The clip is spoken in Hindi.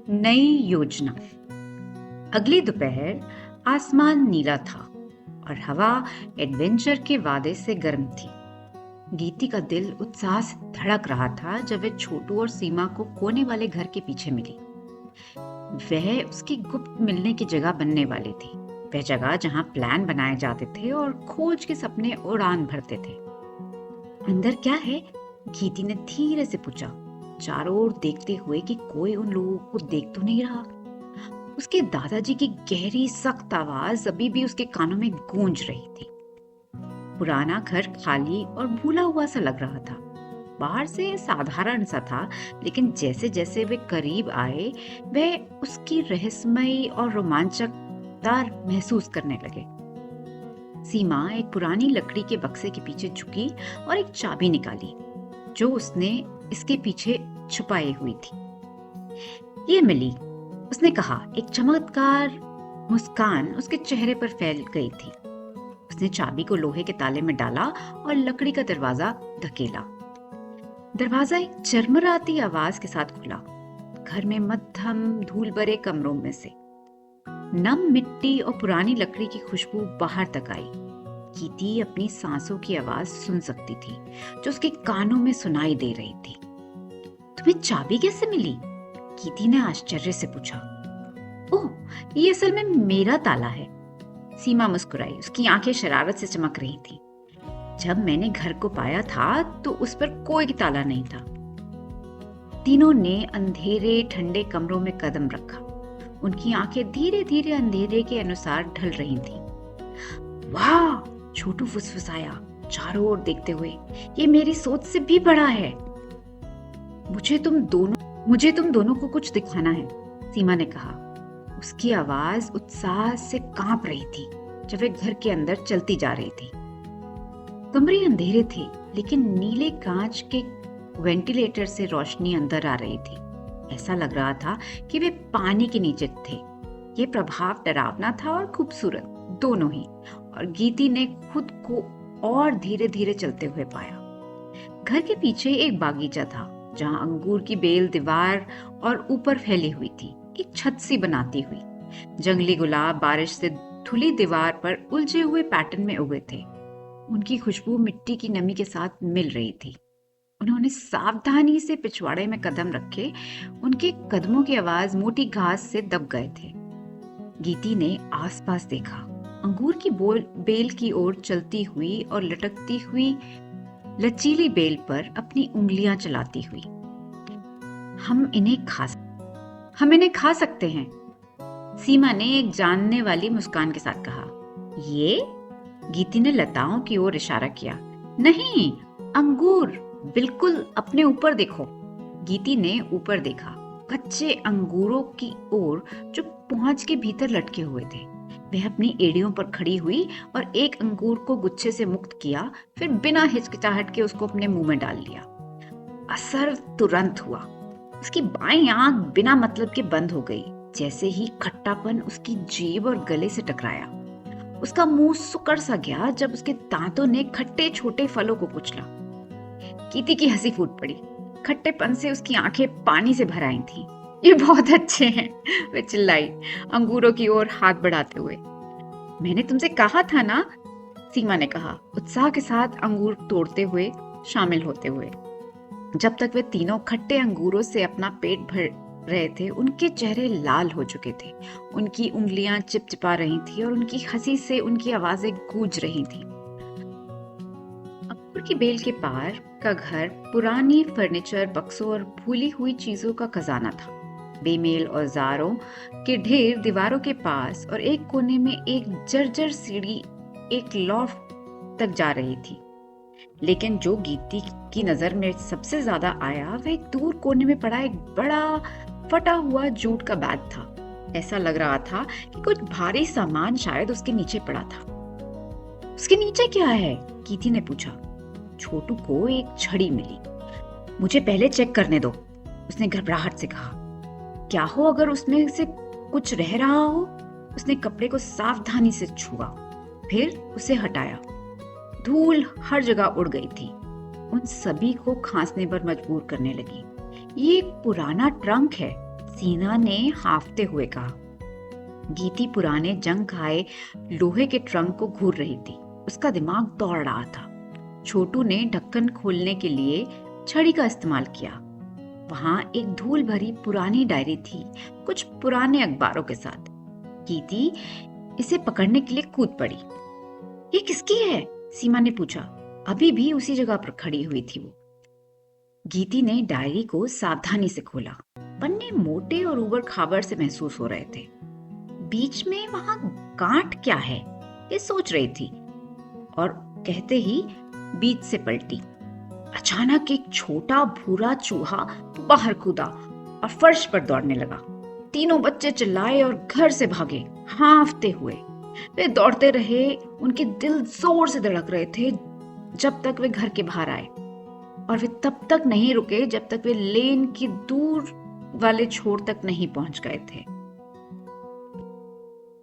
नई योजना। अगली दोपहर आसमान नीला था और हवा एडवेंचर के वादे से गर्म थी। गीती का दिल उत्साह से धड़क रहा था जब वह छोटू और सीमा को कोने वाले घर के पीछे मिली। वह उसकी गुप्त मिलने की जगह बनने वाली थी, वह जगह जहां प्लान बनाए जाते थे और खोज के सपने उड़ान भरते थे। अंदर क्या है? गीती ने धीरे से पूछा, चारों ओर देखते हुए कि कोई उन लोगों को देख तो नहीं रहा। उसके दादाजी की गहरी सख्त आवाज अभी भी उसके कानों में गूंज रही थी। पुराना घर खाली और भूला हुआ सा लग रहा था। बाहर से साधारण सा था, लेकिन जैसे जैसे वे करीब आए वे उसकी रहस्यमयी और रोमांचकदार महसूस करने लगे। सीमा एक पुरानी लकड़ी के बक्से के पीछे झुकी और एक चाबी निकाली जो उसने इसके पीछे छुपाई हुई थी। ये मिली, उसने कहा। एक चमत्कार मुस्कान उसके चेहरे पर फैल गई थी। उसने चाबी को लोहे के ताले में डाला और लकड़ी का दरवाजा धकेला। दरवाजा एक चरमराती आवाज के साथ खुला। घर में मध्यम धूल भरे कमरों में से नम मिट्टी और पुरानी लकड़ी की खुशबू बाहर तक आई। गीती अपनी सांसों की आवाज सुन सकती थी जो उसके कानों में सुनाई दे रही थी। तुम्हें चाबी कैसे मिली? गीती ने आश्चर्य से पूछा। ओह, ये असल में मेरा ताला है। सीमा मुस्कुराई, उसकी आंखें शरारत से चमक रही थी। जब मैंने घर को पाया था तो उस पर कोई ताला नहीं था। तीनों ने अंधेरे ठंडे कमरों में कदम रखा। उनकी आंखें धीरे धीरे अंधेरे के अनुसार ढल रही थीं। वाह, छोटू फुसफुसाया चारों ओर देखते हुए, ये मेरी सोच से भी बड़ा है। मुझे तुम दोनों को कुछ दिखाना है, सीमा ने कहा। उसकी आवाज उत्साह से कांप रही थी जब वह घर के अंदर चलती जा रही थी। कमरे अंधेरे थे, लेकिन नीले कांच के वेंटिलेटर से रोशनी अंदर आ रही थी। ऐसा लग रहा था कि वे पानी के नीचे थे। ये प्रभाव डरावना था और खूबसूरत, दोनों ही। और गीती ने खुद को और धीरे धीरे चलते हुए पाया। घर के पीछे एक बागीचा था जहां अंगूर की बेल दीवार और ऊपर फैली हुई थी, एक छत सी बनाती हुई। जंगली गुलाब बारिश से धुली दीवार पर उलझे हुए पैटर्न में उगे थे। उनकी खुशबू मिट्टी की नमी के साथ मिल रही थी। उन्होंने सावधानी से पिछवाड़े में कदम रखे। उनके कदमों की आवाज मोटी घास से दब गए थे। गीती ने आसपास देखा, अंगूर की बेल की ओर चलती हुई और लटकती हुई लचीली बेल पर अपनी उंगलियां चलाती हुई। हम इन्हें खा सकते हैं, सीमा ने एक जानने वाली मुस्कान के साथ कहा। ये? गीती ने लताओं की ओर इशारा किया। नहीं, अंगूर, बिल्कुल अपने ऊपर देखो। गीती ने ऊपर देखा, कच्चे अंगूरों की ओर जो पहुंच के भीतर लटके हुए थे। वह अपनी एड़ियों पर खड़ी हुई और एक अंगूर को गुच्छे से मुक्त किया, फिर बिना हिचकिचाहट के उसको अपने मुंह में डाल लिया। असर तुरंत हुआ। उसकी बाईं आंख बिना मतलब के बंद हो गई जैसे ही खट्टापन उसकी जीभ और गले से टकराया। उसका मुंह सुकड़ सा गया जब उसके दांतों ने खट्टे छोटे फलों को कुचला। गीती की हंसी फूट पड़ी। खट्टेपन से उसकी आंखें पानी से भर आई थीं। ये बहुत अच्छे हैं, वह चिल्लाई, अंगूरों की ओर हाथ बढ़ाते हुए। मैंने तुमसे कहा था ना, सीमा ने कहा, उत्साह के साथ अंगूर तोड़ते हुए शामिल होते हुए। जब तक वे तीनों खट्टे अंगूरों से अपना पेट भर रहे थे, उनके चेहरे लाल हो चुके थे। उनकी उंगलियां चिपचिपा रही थी और उनकी हंसी से उनकी आवाजें गूंज रही थी। अंगूर की बेल के पार का घर पुरानी फर्नीचर, बक्सों और भूली हुई चीजों का खजाना था। बेमेल औजारों के ढेर दीवारों के पास और एक कोने में एक जर्जर सीढ़ी एक लॉफ्ट तक जा रही थी। लेकिन जो गीती की नजर में सबसे ज्यादा आया वह एक दूर कोने में पड़ा एक बड़ा फटा हुआ जूट का बैग था। ऐसा लग रहा था कि कुछ भारी सामान शायद उसके नीचे पड़ा था। उसके नीचे क्या है? गीती ने पूछा। छोटू को एक छड़ी मिली। मुझे पहले चेक करने दो, उसने घबराहट से कहा। क्या हो अगर उसमें से कुछ रह रहा हो? उसने कपड़े को सावधानी से छुआ, फिर उसे हटाया। धूल हर जगह उड़ गई थी, उन सभी को खांसने पर मजबूर करने लगी। ये एक पुराना ट्रंक है, सीना ने हाफते हुए कहा। गीती पुराने जंग खाए लोहे के ट्रंक को घूर रही थी। उसका दिमाग दौड़ रहा था। छोटू ने ढक्कन खोलने के लिए छड़ी का इस्तेमाल किया। वहां एक धूल भरी पुरानी डायरी थी, कुछ पुराने अखबारों के साथ। गीती इसे पकड़ने के लिए कूद पड़ी। ये किसकी है? सीमा ने पूछा। अभी भी उसी जगह पर खड़ी हुई थी वो। गीती ने डायरी को सावधानी से खोला। पन्ने मोटे और उबड़ खाबड़ से महसूस हो रहे थे। बीच में वहां गांठ क्या है, ये सोच रही थी और कहते ही बीच से पलटी। अचानक एक छोटा भूरा चूहा बाहर कूदा और फर्श पर दौड़ने लगा। तीनों बच्चे चिल्लाए और घर से भागे, हांफते हुए। वे दौड़ते रहे, उनके दिल जोर से धड़क रहे थे जब तक वे घर के बाहर आए। और वे तब तक नहीं रुके जब तक वे लेन के दूर वाले छोर तक नहीं पहुंच गए थे।